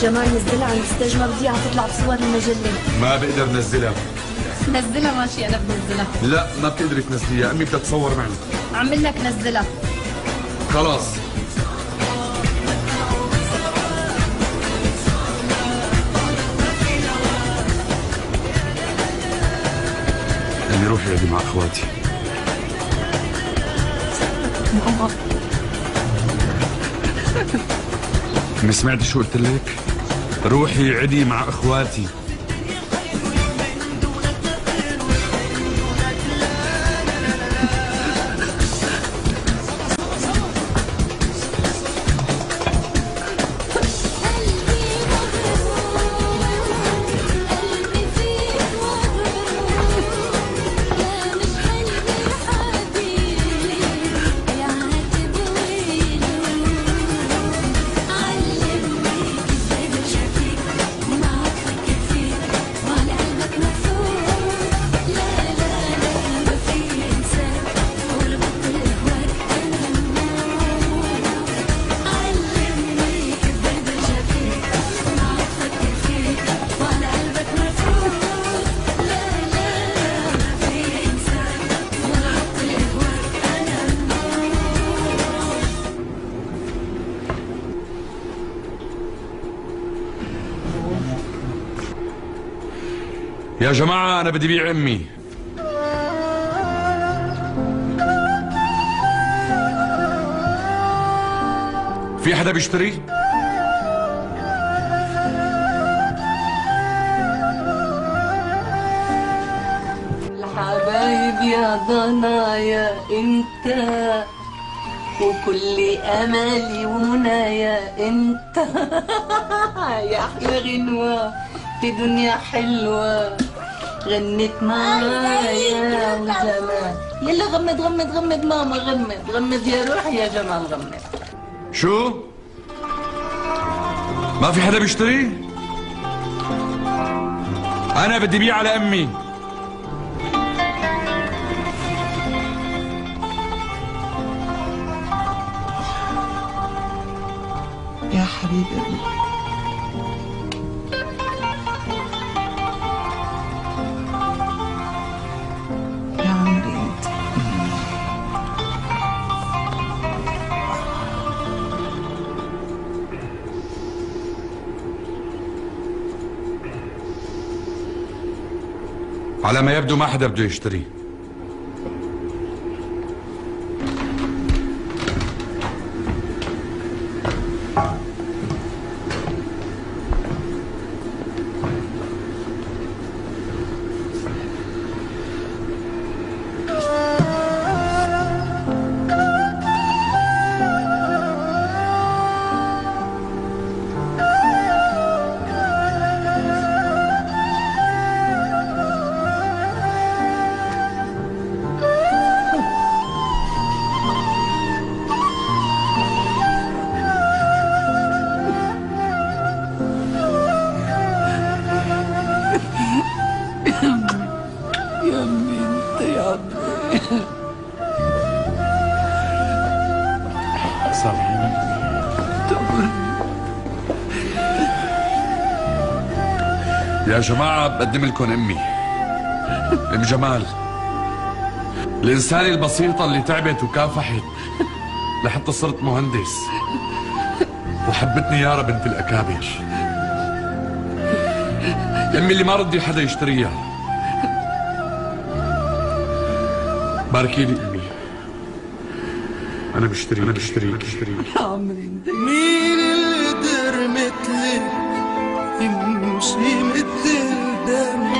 جمال نزلها عن الستيج، ما بدي اياها تطلع بصور المجلة. ما بقدر نزلها. نزلها ماشي، انا بنزلها. لا ما بتقدري تنزليها، امي بدها تصور معي. عمل لك نزلها. خلاص. امي روحي عيدي مع اخواتي. ماما امي سمعتي شو قلت لك؟ روحي عيدي مع اخواتي. يا جماعة أنا بدي بيع أمي. في حدا بيشتري؟ الحبايب يا ضنايا انت، وكل املي ومنايا انت. يا احلى غنوة في دنيا حلوة غنت معايا وزمان. يلا غمد غمد غمد ماما، غمد غمد يا روحي يا جمال، غمد. شو؟ ما في حدا بيشتري؟ أنا بدي بيع على أمي. يا حبيبي يا عمري انت. على ما يبدو ما حدا بده يشتري. يا امي انت يا عمري. سامحيني. يا جماعة بقدم لكم أمي، أم جمال، الإنسانة البسيطة اللي تعبت وكافحت لحتى صرت مهندس وحبتني يارا بنت الأكابر. أمي اللي ما رضي حدا يشتريها. باركي لي أمي، أنا بشتريك. يا عمري انت. مين اللي قدر مثلك يمشي مثل الدم؟